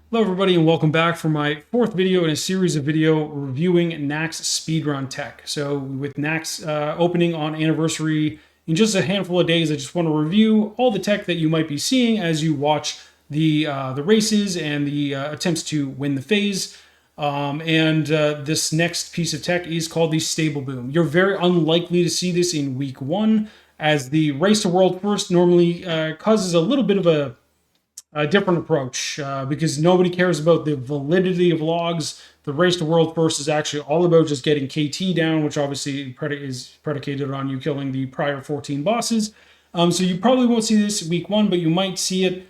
Hello everybody and welcome back for my fourth video in a series of video reviewing Naxx Speedrun tech. So with Naxx opening on anniversary in just a handful of days, I just want to review all the tech that you might be seeing as you watch the races and the attempts to win the phase. This next piece of tech is called the Stable Boom. You're very unlikely to see this in week one, as the race to world first normally causes a little bit of a different approach because nobody cares about the validity of logs. The race to world first is actually all about just getting KT down, which obviously is predicated on you killing the prior 14 bosses. So you probably won't see this week one, but you might see it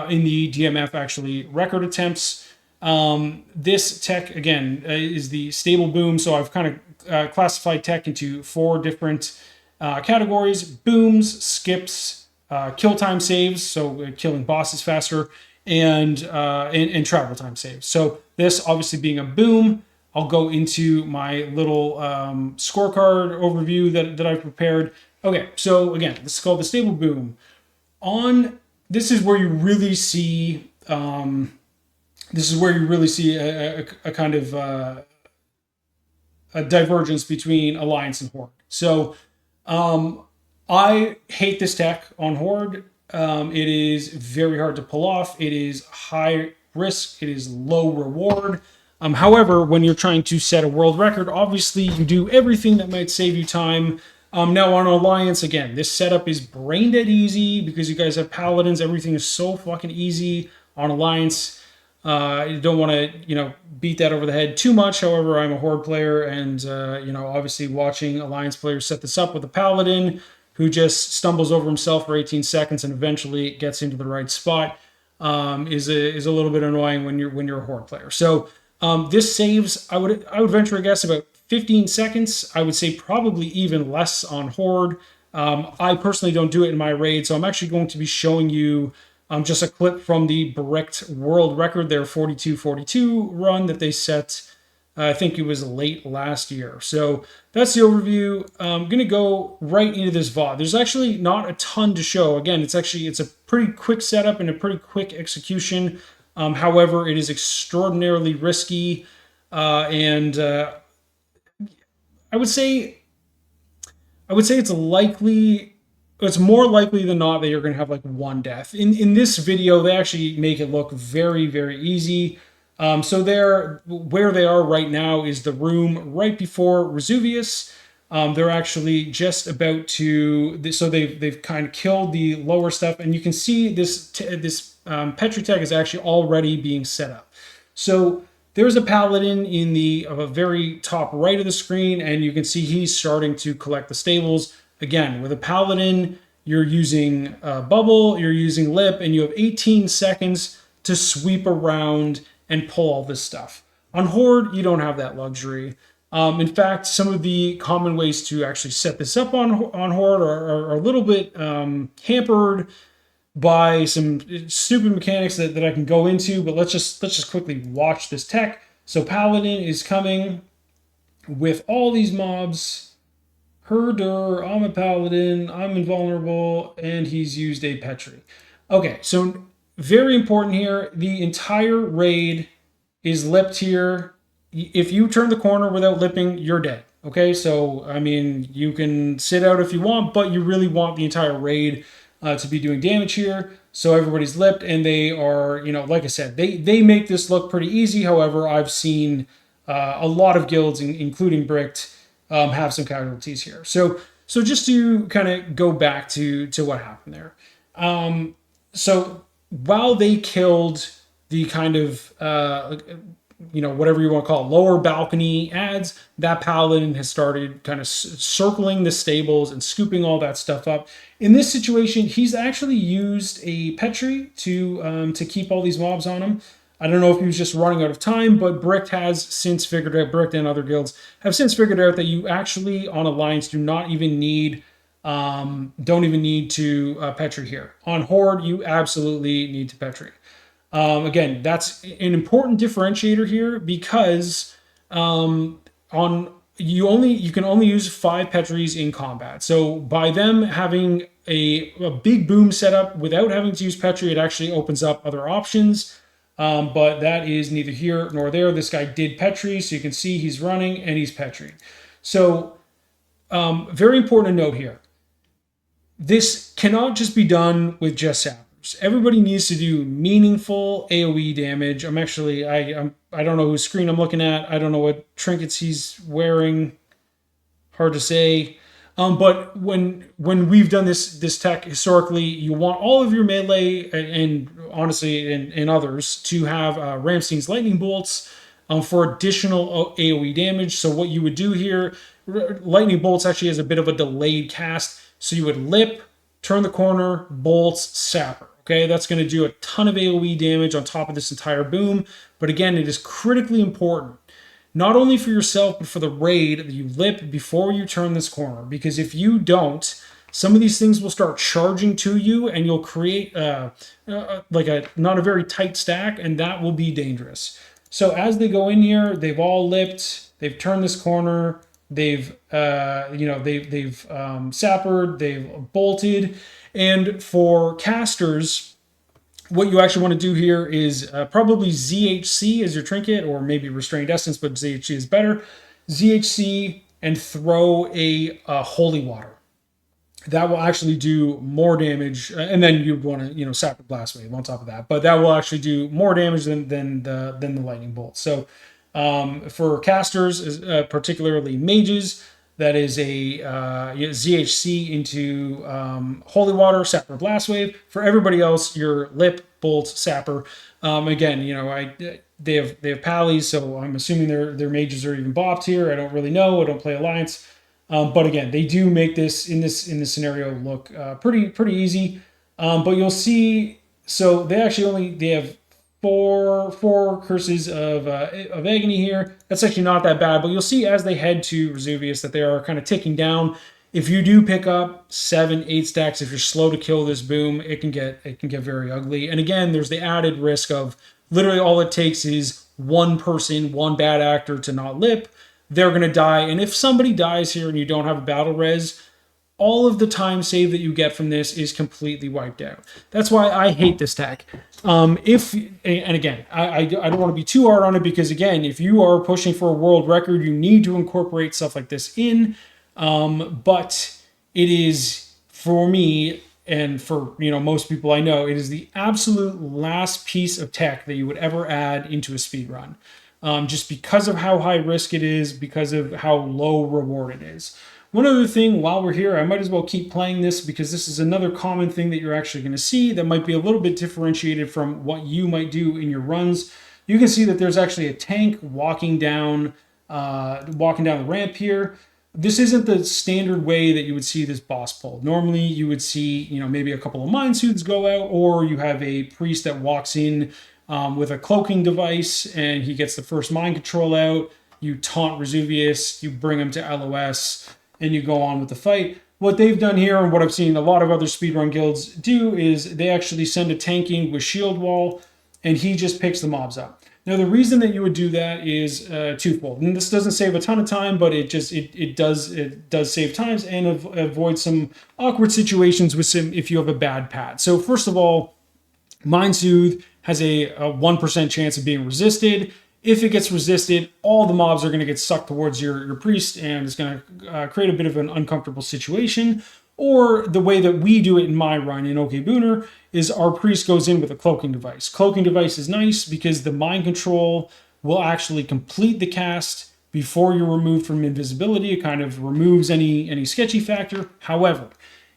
in the DMF actually record attempts. This tech, again, is the Stable Boom. So I've kind of classified tech into four different categories: booms, skips, kill time saves, so killing bosses faster, and travel time saves. So this obviously being a boom, I'll go into my little scorecard overview that I've prepared. Okay, so again, this is called the Stable Boom. This is where you really see a kind of a divergence between Alliance and Horde. So I hate this tech on Horde. It is very hard to pull off. It is high risk. It is low reward. However, when you're trying to set a world record, obviously you do everything that might save you time. Now on Alliance, again, this setup is brain dead easy because you guys have Paladins. Everything is so fucking easy on Alliance. You don't want to, beat that over the head too much. However, I'm a Horde player, and obviously watching Alliance players set this up with a Paladin who just stumbles over himself for 18 seconds and eventually gets into the right spot is a little bit annoying when you're a Horde player. So this saves, I would venture a guess, about 15 seconds. I would say probably even less on Horde. I personally don't do it in my raid, so I'm actually going to be showing you just a clip from the Bricked world record, their 42-42 run that they set. I think it was late last year. So that's the overview. I'm going to go right into this VOD. There's actually not a ton to show. Again, it's a pretty quick setup and a pretty quick execution. However, it is extraordinarily risky. I would say it's more likely than not that you're going to have like one death. In this video, they actually make it look very, very easy. So where they are right now is the room right before Razuvious. They're actually just about to, so they've kind of killed the lower stuff, and you can see this Petri tech is actually already being set up. So there's a Paladin in the very top right of the screen, and you can see he's starting to collect the stables. Again, with a Paladin, you're using Bubble, you're using Lip, and you have 18 seconds to sweep around and pull all this stuff. On Horde, you don't have that luxury. In fact, some of the common ways to actually set this up on Horde are a little bit hampered by some stupid mechanics that I can go into, but let's just quickly watch this tech. So Paladin is coming with all these mobs. Herder, I'm a Paladin, I'm invulnerable, and he's used a Petri. Okay, so very important here, the entire raid is lipped here. If you turn the corner without lipping, you're dead. Okay, so I mean, you can sit out if you want, but you really want the entire raid to be doing damage here. So everybody's lipped, and they are, like I said, they make this look pretty easy. However, I've seen a lot of guilds, including Bricked, have some casualties here. So just to kind of go back to what happened there. So while they killed the kind of, whatever you want to call it, lower balcony ads, that Paladin has started kind of circling the stables and scooping all that stuff up. In this situation, he's actually used a Petri to keep all these mobs on him. I don't know if he was just running out of time, but Bricked has since figured out, Bricked and other guilds have since figured out that you actually on Alliance don't even need to Petri here. On Horde, you absolutely need to Petri. Again, that's an important differentiator here because you can only use 5 Petris in combat. So by them having a big boom setup without having to use Petri, it actually opens up other options. But that is neither here nor there. This guy did Petri, so you can see he's running and he's Petri. So very important to note here. This cannot just be done with just sappers. Everybody needs to do meaningful AoE damage. I don't know whose screen I'm looking at. I don't know what trinkets he's wearing. Hard to say. But when we've done this tech historically, you want all of your melee and honestly and others to have Ramstein's lightning bolts for additional AoE damage. So what you would do here, lightning bolts actually has a bit of a delayed cast. So you would lip, turn the corner, bolts, sapper. Okay, that's going to do a ton of AoE damage on top of this entire boom. But again, it is critically important, not only for yourself, but for the raid, that you lip before you turn this corner. Because if you don't, some of these things will start charging to you and you'll create like a not a very tight stack, and that will be dangerous. So as they go in here, they've all lipped, they've turned this corner, they've sappered, they've bolted. And for casters, what you actually want to do here is probably ZHC as your trinket, or maybe Restrained Essence, but ZHC is better. ZHC and throw a Holy Water. That will actually do more damage, and then you'd want to, Sapper Blast Wave on top of that. But that will actually do more damage than the Lightning Bolt. So for casters, particularly mages, that is a ZHC into Holy Water, Sapper Blast Wave. For everybody else, your Lip, Bolt, Sapper. Again, they have pallies, so I'm assuming their mages are even bopped here. I don't really know. I don't play Alliance. But again, they do make this in this scenario look pretty easy. But you'll see, so they have four curses of agony here. That's actually not that bad, but you'll see as they head to Razuvious that they are kind of ticking down. If you do pick up 7-8 stacks, if you're slow to kill this boom, it can get very ugly. And again, there's the added risk of literally all it takes is one person, one bad actor to not lip. They're going to die. And if somebody dies here and you don't have a battle res, all of the time save that you get from this is completely wiped out. That's why I hate this tech. And again, I don't want to be too hard on it, because again, if you are pushing for a world record, you need to incorporate stuff like this in. But it is, for me and for most people I know, it is the absolute last piece of tech that you would ever add into a speedrun. Just because of how high risk it is, because of how low reward it is. One other thing, while we're here, I might as well keep playing this, because this is another common thing that you're actually going to see that might be a little bit differentiated from what you might do in your runs. You can see that there's actually a tank walking down the ramp here. This isn't the standard way that you would see this boss pulled. Normally, you would see maybe a couple of mind soothes go out, or you have a priest that walks in with a cloaking device, and he gets the first mind control out. You taunt Razuvious, you bring him to LOS, and you go on with the fight. What they've done here, and what I've seen a lot of other speedrun guilds do, is they actually send a tanking with shield wall, and he just picks the mobs up. Now, the reason that you would do that is twofold. And this doesn't save a ton of time, but it does save times and avoid some awkward situations with if you have a bad pad. So first of all, Mind Soothe has a 1% chance of being resisted. If it gets resisted, all the mobs are going to get sucked towards your priest, and it's going to create a bit of an uncomfortable situation. Or the way that we do it in my run in OK Booner is our priest goes in with a cloaking device. Cloaking device is nice because the mind control will actually complete the cast before you're removed from invisibility. It kind of removes any sketchy factor. However,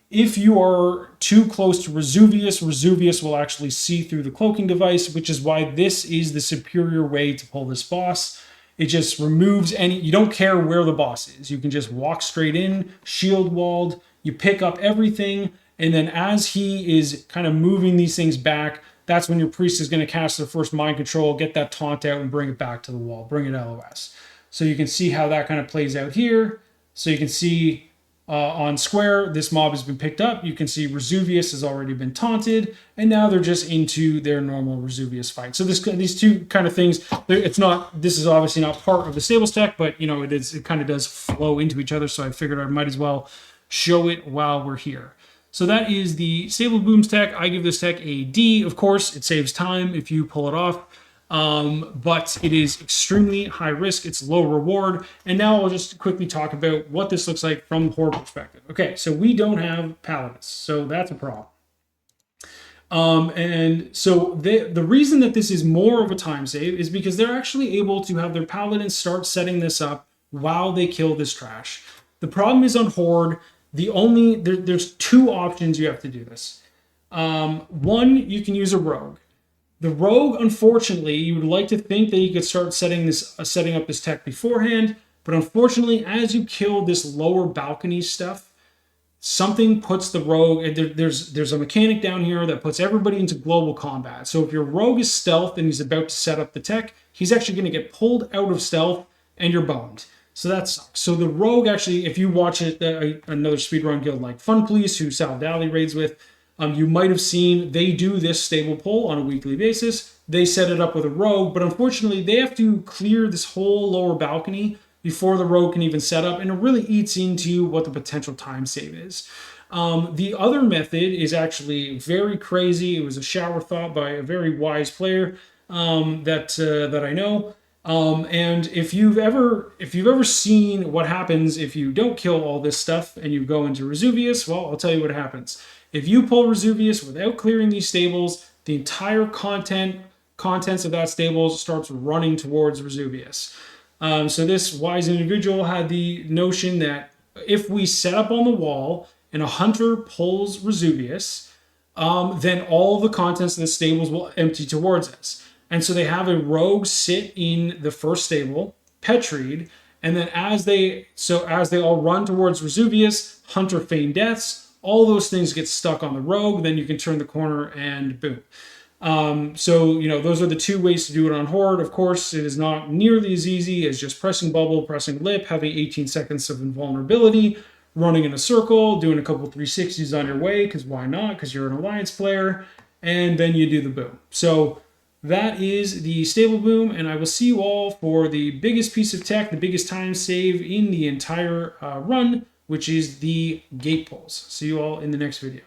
if you are too close to Razuvious, Razuvious will actually see through the cloaking device, which is why this is the superior way to pull this boss. It just removes you don't care where the boss is. You can just walk straight in, shield walled, you pick up everything, and then as he is kind of moving these things back, that's when your priest is going to cast their first mind control, get that taunt out, and bring it back to the wall, bring it LOS. So you can see how that kind of plays out here. So you can see on square, this mob has been picked up. You can see Razuvious has already been taunted, and now they're just into their normal Razuvious fight. So these two kind of things, this is obviously not part of the stables tech, but it kind of does flow into each other. So I figured I might as well show it while we're here. So that is the Stable Booms tech. I give this tech a D. Of course, it saves time if you pull it off, but it is extremely high risk. It's low reward. And now I'll just quickly talk about what this looks like from the horde perspective. Okay, so we don't have Paladins, so that's a problem. And so the reason that this is more of a time save is because they're actually able to have their Paladins start setting this up while they kill this trash. The problem is on Horde, there's two options you have to do this. One, you can use a rogue. The rogue, unfortunately, you would like to think that you could start setting up this tech beforehand, but unfortunately, as you kill this lower balcony stuff, something puts the rogue. There's a mechanic down here that puts everybody into global combat. So if your rogue is stealth and he's about to set up the tech, he's actually going to get pulled out of stealth, and you're boned. So that sucks. So the rogue actually, if you watch it, another speedrun guild like Fun Police, who Sal Dally raids with, you might have seen they do this stable pull on a weekly basis. They set it up with a rogue, but unfortunately they have to clear this whole lower balcony before the rogue can even set up, and it really eats into what the potential time save is. The other method is actually very crazy. It was a shower thought by a very wise player that I know. And if you've ever seen what happens if you don't kill all this stuff and you go into Razuvious, well, I'll tell you what happens. If you pull Razuvious without clearing these stables, the entire contents of that stables starts running towards Razuvious. So this wise individual had the notion that if we set up on the wall and a hunter pulls Razuvious, then all the contents of the stables will empty towards us. And so they have a rogue sit in the first stable, petried, and then as they all run towards Razuvious, hunter feign deaths, all those things get stuck on the rogue, then you can turn the corner and boom. So, those are the two ways to do it on Horde. Of course, it is not nearly as easy as just pressing bubble, pressing lip, having 18 seconds of invulnerability, running in a circle, doing a couple 360s on your way, because why not? Because you're an alliance player, and then you do the boom. So that is the stable boom, and I will see you all for the biggest piece of tech, the biggest time save in the entire run, which is the gate pulls. See you all in the next video.